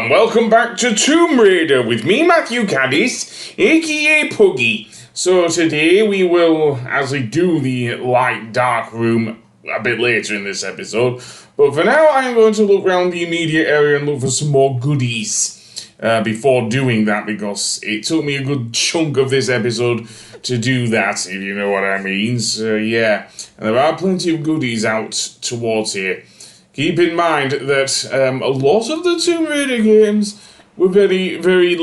and welcome back to Tomb Raider with me, Matthew Caddis, aka Puggy. So today we will actually do the light dark room a bit later in this episode, but for now I'm going to look around the immediate area and look for some more goodies before doing that, because it took me a good chunk of this episode to do that, if you know what I mean. So yeah, and there are plenty of goodies out towards here. Keep in mind that a lot of the Tomb Raider games were very, very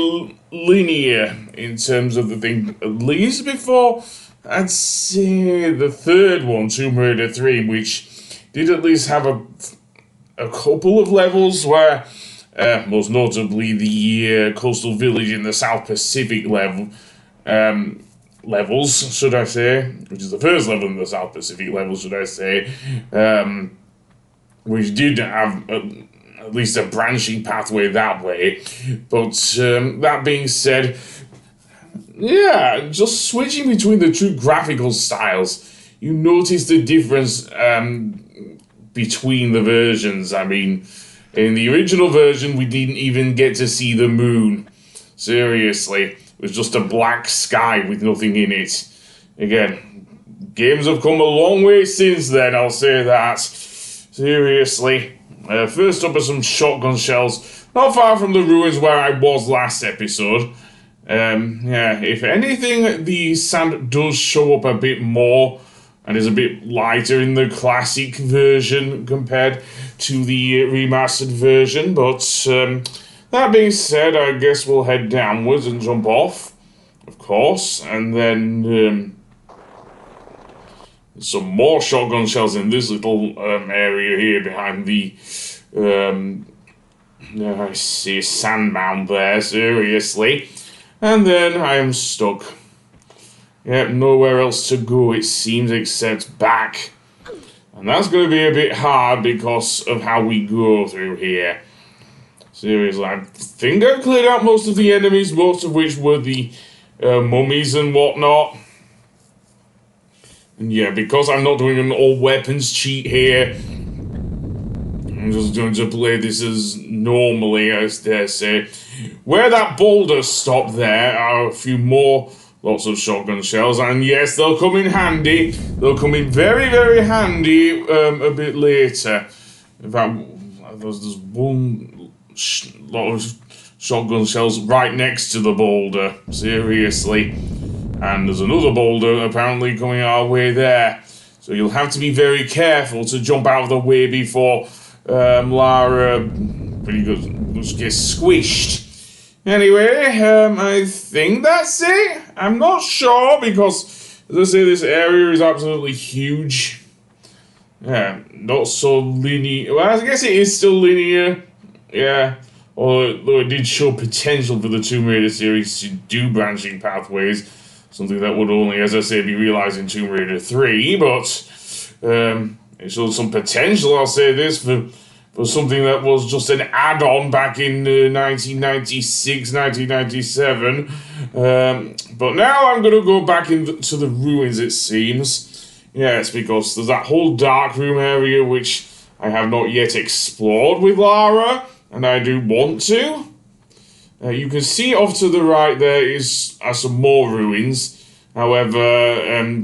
linear in terms of the thing, at least before, I'd say, the third one, Tomb Raider 3, which did at least have a couple of levels where, most notably the coastal village in the South Pacific levels, should I say, which is the first level in the South Pacific levels, should I say, which did have at least a branching pathway that way. But that being said, yeah, just switching between the two graphical styles, you notice the difference between the versions. I mean, in the original version, we didn't even get to see the moon. Seriously, it was just a black sky with nothing in it. Again, games have come a long way since then, I'll say that. Seriously. First up are some shotgun shells, not far from the ruins where I was last episode. Yeah, if anything, the sand does show up a bit more and is a bit lighter in the classic version compared to the remastered version, but that being said, I guess we'll head downwards and jump off, of course, and then some more shotgun shells in this little area here behind the I see a sand mound there, seriously. And then I am stuck. Yep, nowhere else to go, it seems, except back. And that's going to be a bit hard because of how we go through here. Seriously, I think I've cleared out most of the enemies, most of which were the mummies and whatnot. And yeah, because I'm not doing an all weapons cheat here, I'm just going to play this as normally, I dare say. Where that boulder stopped there are a few more lots of shotgun shells, and yes, they'll come in handy. They'll come in very, very handy a bit later. In fact, there's one lot of shotgun shells right next to the boulder, seriously. And there's another boulder apparently coming our way there. So you'll have to be very careful to jump out of the way before Lara just gets squished. Anyway, I think that's it. I'm not sure because, as I say, this area is absolutely huge. Yeah, not so linear. Well, I guess it is still linear. Yeah, although it did show potential for the Tomb Raider series to do branching pathways. Something that would only, as I say, be realised in Tomb Raider 3, but it showed some potential, I'll say this, for something that was just an add-on back in 1996, 1997. But now I'm going to go back to the ruins, it seems. Yes, because there's that whole dark room area which I have not yet explored with Lara, and I do want to. You can see off to the right there are some more ruins. However,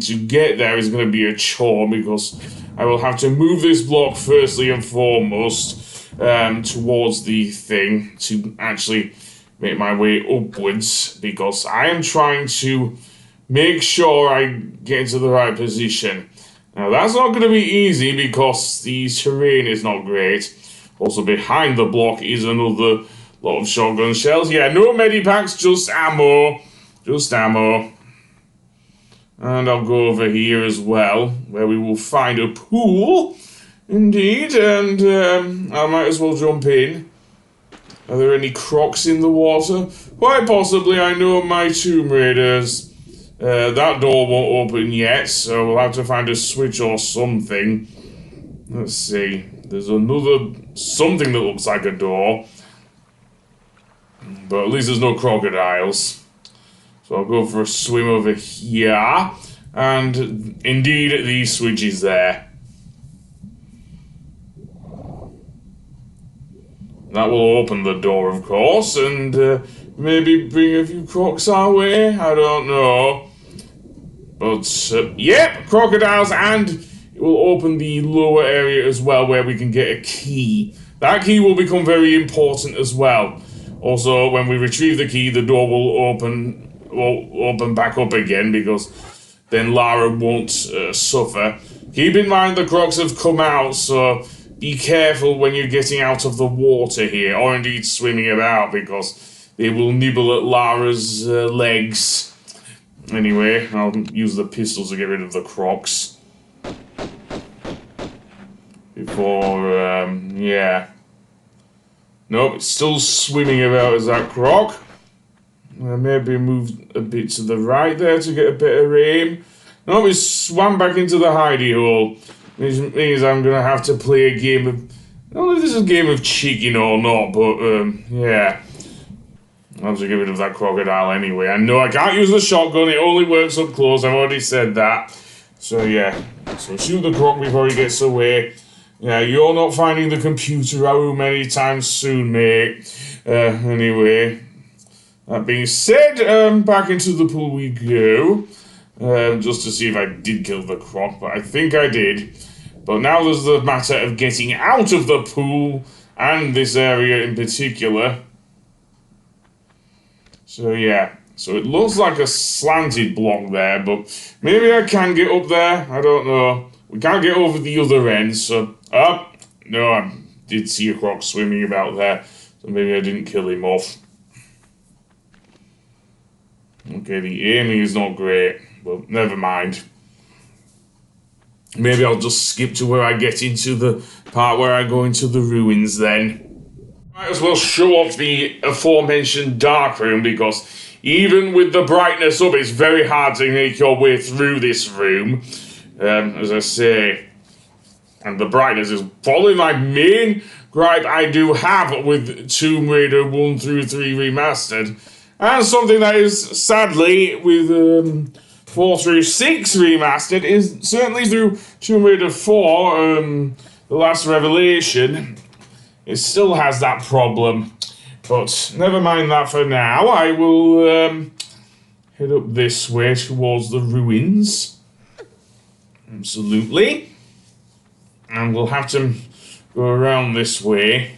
to get there is going to be a chore because I will have to move this block firstly and foremost towards the thing to actually make my way upwards, because I am trying to make sure I get into the right position. Now that's not going to be easy because the terrain is not great. Also behind the block is another lot of shotgun shells. Yeah, no medipacks, just ammo. Just ammo. And I'll go over here as well, where we will find a pool. Indeed, and I might as well jump in. Are there any crocs in the water? Quite possibly, I know my Tomb Raiders. That door won't open yet, so we'll have to find a switch or something. Let's see. There's something that looks like a door. But at least there's no crocodiles. So I'll go for a swim over here. And indeed, the switch is there. That will open the door, of course, and maybe bring a few crocs our way. I don't know. But, yep, crocodiles, and it will open the lower area as well where we can get a key. That key will become very important as well. Also, when we retrieve the key, the door will open back up again because then Lara won't suffer. Keep in mind the crocs have come out, so be careful when you're getting out of the water here, or indeed swimming about, because they will nibble at Lara's legs. Anyway, I'll use the pistols to get rid of the crocs. Before, yeah. Nope, it's still swimming about as that croc. Maybe move a bit to the right there to get a better aim. Nope, he swam back into the hidey hole. Which means I'm going to have to play a game of... I don't know if this is a game of chicken or not, but, yeah. I'll have to get rid of that crocodile anyway. I know I can't use the shotgun, it only works up close, I've already said that. So, yeah. So shoot the croc before he gets away. Yeah, you're not finding the computer room anytime soon, mate. Anyway. That being said, back into the pool we go. Just to see if I did kill the croc, but I think I did. But now there's the matter of getting out of the pool, and this area in particular. So yeah, so it looks like a slanted block there, but maybe I can get up there, I don't know. We can't get over the other end, so... no, I did see a croc swimming about there, so maybe I didn't kill him off. Okay, the aiming is not great, but never mind. Maybe I'll just skip to where I get into the part where I go into the ruins then. Might as well show off the aforementioned dark room, because even with the brightness up, it's very hard to make your way through this room. As I say, and the brightness is probably my main gripe I do have with Tomb Raider 1 through 3 Remastered. And something that is, sadly, with 4 through 6 Remastered, is certainly through Tomb Raider 4, The Last Revelation, it still has that problem. But never mind that for now. I will head up this way towards the ruins. Absolutely. And we'll have to go around this way.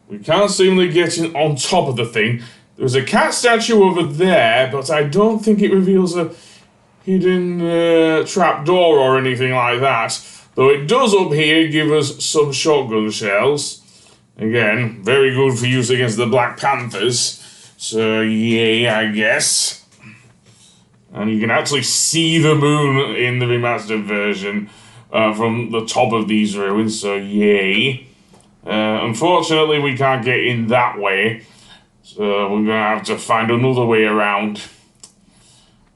We can't seem to get on top of the thing. There's a cat statue over there, but I don't think it reveals a hidden trapdoor or anything like that. Though it does up here give us some shotgun shells. Again, very good for use against the Black Panthers. So, yay, I guess. And you can actually see the moon in the remastered version from the top of these ruins, so yay. Unfortunately, we can't get in that way. So we're going to have to find another way around.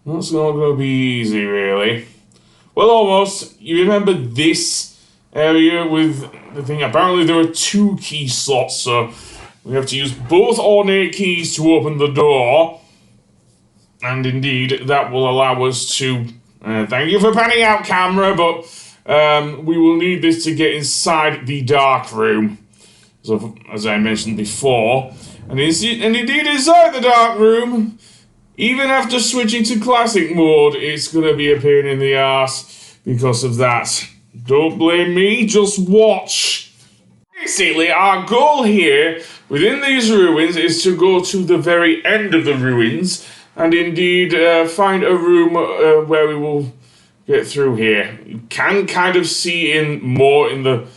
That's not going to be easy, really. Well, almost. You remember this area with the thing? Apparently there are 2 key slots, so we have to use both ornate keys to open the door. And indeed, that will allow us to... thank you for panning out, camera, but we will need this to get inside the dark room. So, as I mentioned before. And indeed, inside the dark room, even after switching to classic mode, it's going to be a pain in the arse because of that. Don't blame me, just watch. Basically, our goal here within these ruins is to go to the very end of the ruins and indeed find a room where we will get through here. You can kind of see in more in the...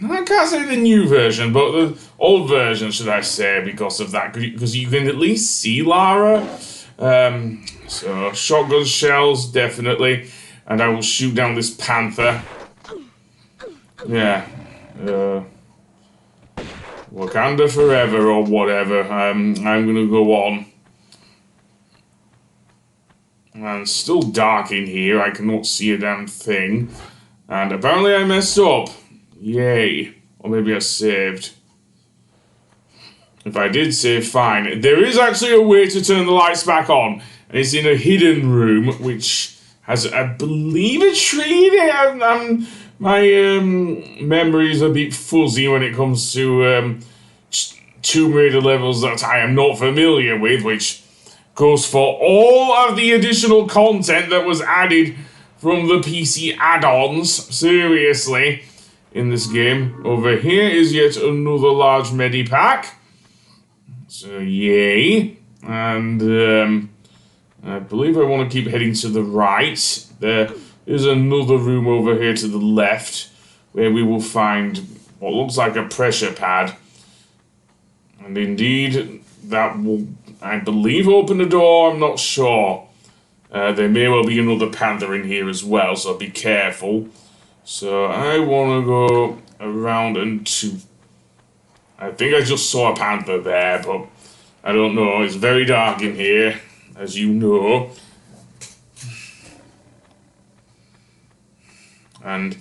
I can't say the new version, but the old version, should I say, because of that. Because you can at least see Lara. So, shotgun shells, definitely. And I will shoot down this panther. Yeah. Wakanda forever, or whatever. I'm going to go on. And it's still dark in here. I cannot see a damn thing. And apparently I messed up. Yay. Or maybe I saved. If I did save, fine. There is actually a way to turn the lights back on. And it's in a hidden room, which has, I believe, a tree in it. I'm My memory's a bit fuzzy when it comes to Tomb Raider levels that I am not familiar with, which goes for all of the additional content that was added from the PC add-ons. Seriously, in this game. Over here is yet another large medipack. So, yay. And I believe I want to keep heading to the right. There is another room over here to the left where we will find what looks like a pressure pad. And indeed, that will, I believe, open the door. I'm not sure. There may well be another panther in here as well, so be careful. So I want to go around and to... I think I just saw a panther there, but I don't know. It's very dark in here, as you know. And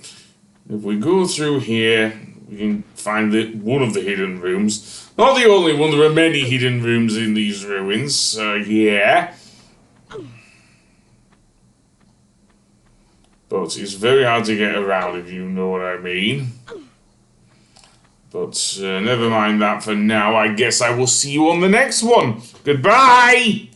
if we go through here, we can find one of the hidden rooms. Not the only one, there are many hidden rooms in these ruins, so yeah. But it's very hard to get around, if you know what I mean. But never mind that for now. I guess I will see you on the next one. Goodbye!